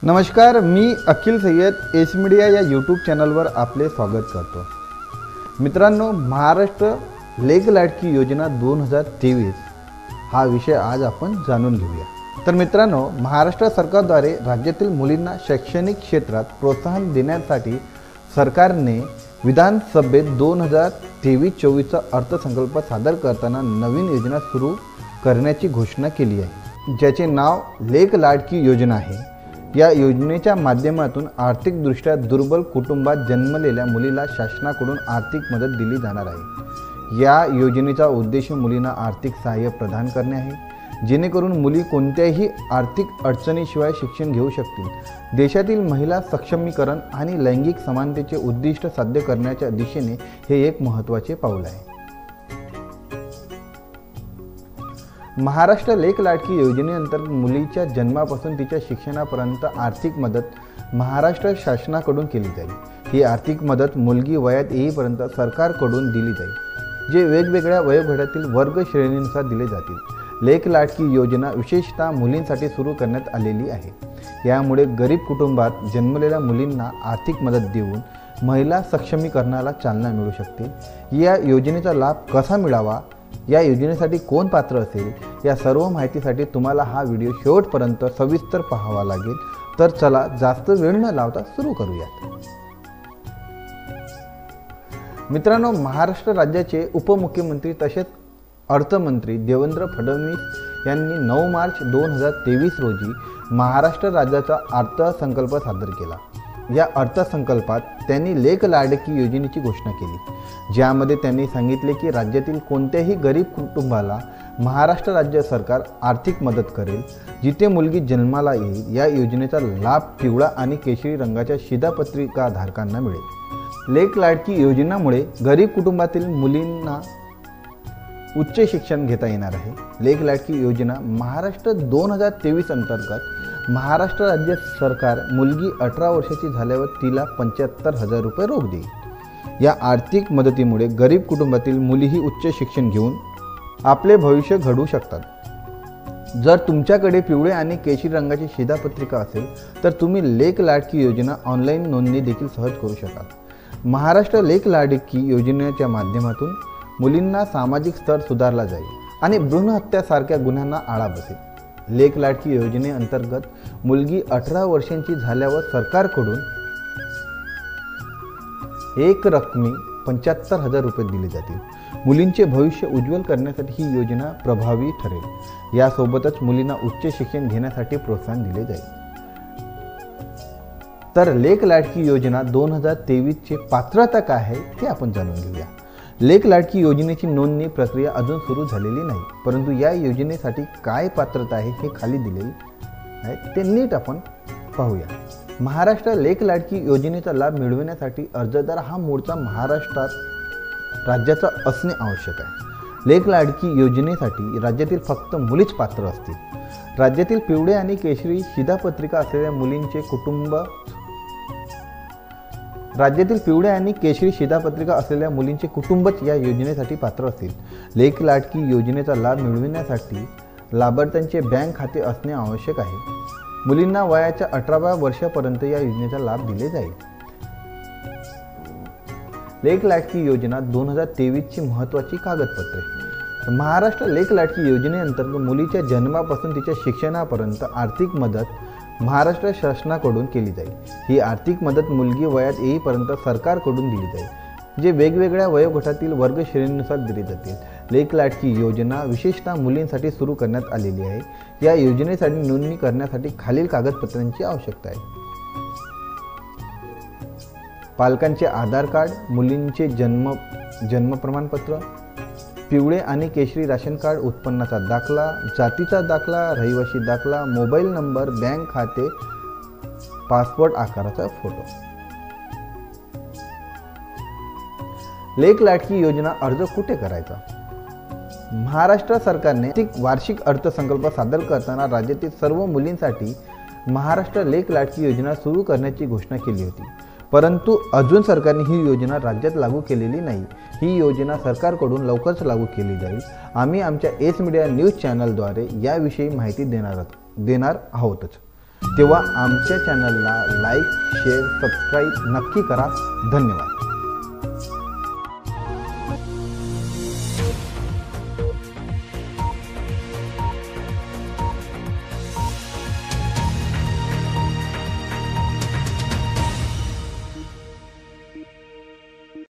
नमस्कार, मी अखिल Syed S media या YouTube चॅनलवर आपले स्वागत करतो। मित्रांनो, महाराष्ट्र लेक लाडकी योजना 2023 हा विषय आज आपण जाणून घेऊया। तर मित्रांनो, महाराष्ट्र सरकारद्वारे राज्यातील मुलींना शैक्षणिक क्षेत्रात प्रोत्साहन देण्यासाठी सरकारने विधानसभेत 2023-24चा अर्थसंकल्प सादर करताना नवीन योजना सुरू करण्याची घोषणा केली आहे, ज्याचे नाव लेक लाडकी योजना आहे। या योजनेच्या माध्यमातून आर्थिकदृष्ट्या दुर्बल कुटुंबात जन्मलेल्या मुलीला शासनाकडून आर्थिक मदत दिली जाणार आहे। या योजनेचा उद्देश मुलींना आर्थिक सहाय्य प्रदान करणे आहे, जेणेकरून मुली कोणत्याही आर्थिक अडचणीशिवाय शिक्षण घेऊ शकतील। देशातील महिला सक्षमीकरण आणि लैंगिक समानतेचे उद्दिष्ट साध्य करण्याच्या दिशेने हे एक महत्त्वाचे पाऊल आहे। महाराष्ट्र लेक लाडकी योजनेअंतर्गत मुलीच्या जन्मापासून तिच्या शिक्षणापर्यंत आर्थिक मदत महाराष्ट्र शासनाकडून केली जाईल। ही आर्थिक मदत मुलगी वयात येईपर्यंत सरकारकडून दिली जाईल, जे वेगवेगळ्या वयोगटातील वर्ग श्रेणीनुसार दिले जातील। लेक लाडकी योजना विशेषतः मुलींसाठी सुरू करण्यात आलेली आहे। यामुळे गरीब कुटुंबात जन्मलेल्या मुलींना आर्थिक मदत देऊन महिला सक्षमीकरणाला चालना मिळू शकते। या योजनेचा लाभ कसा मिळावा, या योजनेसाठी कोण पात्र असेल, या सर्व माहितीसाठी तुम्हाला हा व्हिडिओ शेवटपर्यंत सविस्तर पाहावा लागेल। तर चला, जास्त वेळ न लावता सुरू करूयात। मित्रांनो, महाराष्ट्र राज्याचे उपमुख्यमंत्री तसेच अर्थमंत्री देवेंद्र फडणवीस यांनी 9 मार्च 2023 रोजी महाराष्ट्र राज्याचा अर्थसंकल्प सादर केला। या अर्थसंकल्पात त्यांनी लेक लाडकी योजनेची घोषणा केली, ज्यामध्ये त्यांनी सांगितले की राज्यातील कोणत्याही गरीब कुटुंबाला महाराष्ट्र राज्य सरकार आर्थिक मदत करेल, जिथे मुलगी जन्माला येईल। या योजनेचा लाभ पिवळा आणि केशरी रंगाच्या शिधापत्रिका धारकांना मिळेल। लेक लाडकी योजनेमुळे गरीब कुटुंबातील मुलींना उच्च शिक्षण घेता येणार आहे। लेक लाडकी योजना महाराष्ट्र 2023 अंतर्गत महाराष्ट्र राज्य सरकार मुलगी 18 वर्षाची झाल्यावर तिला 75,000 रुपये रोख देईल। या आर्थिक मदतीमुळे गरीब कुटुंबातील मुलीही उच्च शिक्षण घेऊन आपले भविष्य घडवू शकतात। जर तुमच्याकडे पिवळे आणि केशरी रंगाची शिधापत्रिका असेल तर तुम्ही लेक लाडकी योजना ऑनलाईन नोंदणी देखील सहज करू शकाल। महाराष्ट्र लेक लाडकी योजनेच्या माध्यमातून मुलींना सामाजिक स्तर सुधारला जाईल आणि भ्रूण हत्यासारख्या गुन्ह्यांना आळा बसेल। लेक लाडकी योजनेअंतर्गत मुलगी 18 वर्षांची झाल्यावर सरकारकडून एक रकमी 75,000 रुपये दिले जातील। मुलींचे भविष्य उज्ज्वल करण्यासाठी ही योजना प्रभावी ठरेल। यासोबतच मुलींना उच्च शिक्षण घेण्यासाठी प्रोत्साहन दिले जाईल। तर लेक लाडकी योजना 2023 ची पात्रता काय आहे ते आपण जाणून घेऊया। लेक लाडकी योजनेची नोंदणी प्रक्रिया अजून सुरू झालेली नाही, परंतु या योजनेसाठी काय पात्रता आहे हे खाली दिलेले आहे, ते नीट आपण पाहूया। महाराष्ट्र लेक लाडकी योजनेचा लाभ मिळविण्यासाठी अर्जदार हा मूळचा महाराष्ट्रात राज्याचा असणे आवश्यक आहे। लेक लाडकी योजनेसाठी राज्यातील फक्त मुलीच पात्र असतील। राज्यातील पिवळे आणि केशरी शिधापत्रिका असलेल्या मुलींचे कुटुंब कुटुंबच या योजनेसाठी पात्र असतील। लेक लाडकी योजनेचा लाभ मिळविण्यासाठी लाभार्थ्यांचे बँक खाते असणे आवश्यक आहे। मुलींना वयाच्या 18व्या वर्षापर्यंत या योजनेचा लाभ दिले जाईल। लेक लाडकी योजना 2023 ची महत्त्वाची कागदपत्रे। महाराष्ट्र लेक लाडकी योजनेअंतर्गत मुलीच्या जन्मापासून तिच्या शिक्षणापर्यंत आर्थिक मदत महाराष्ट्र शासनाकडून केली जाईल। ही आर्थिक मदत मुलगी वयात येईपर्यंत सरकारकडून दिली जाईल, जे वेगवेगळ्या वयोगटातील वर्ग श्रेणीनुसार दिली जातील। लेक लाडकी योजना विशेषतः मुलींसाठी सुरू करण्यात आलेली आहे। या योजनेसाठी नोंदणी करण्यासाठी खालील कागदपत्रांची आवश्यकता आहे: पालकांचे आधार कार्ड, मुलींचे जन्म प्रमाणपत्र, पिवळे आणि केशरी राशन कार्ड, उत्पन्नाचा दाखला, जातीचा दाखला, रहिवासी दाखला, मोबाईल नंबर, बँक खाते, पासपोर्ट आकाराचा फोटो। लेक लाडकी योजना अर्ज कुठे करायचा? महाराष्ट्र सरकारने वार्षिक अर्थसंकल्प सादर करताना राज्यातील सर्व मुलींसाठी महाराष्ट्र लेक लाडकी योजना सुरू करण्याची घोषणा केली होती, परंतु अजून सरकारने ही योजना राज्यात लागू केलेली नाही। ही योजना सरकारकडून लवकरच लागू केली जाईल। आम्ही आमच्या एस मीडिया न्यूज चॅनलद्वारे याविषयी माहिती देणार आहोतच। तेव्हा आमच्या चॅनलला लाईक, शेअर, सबस्क्राईब नक्की करा. धन्यवाद.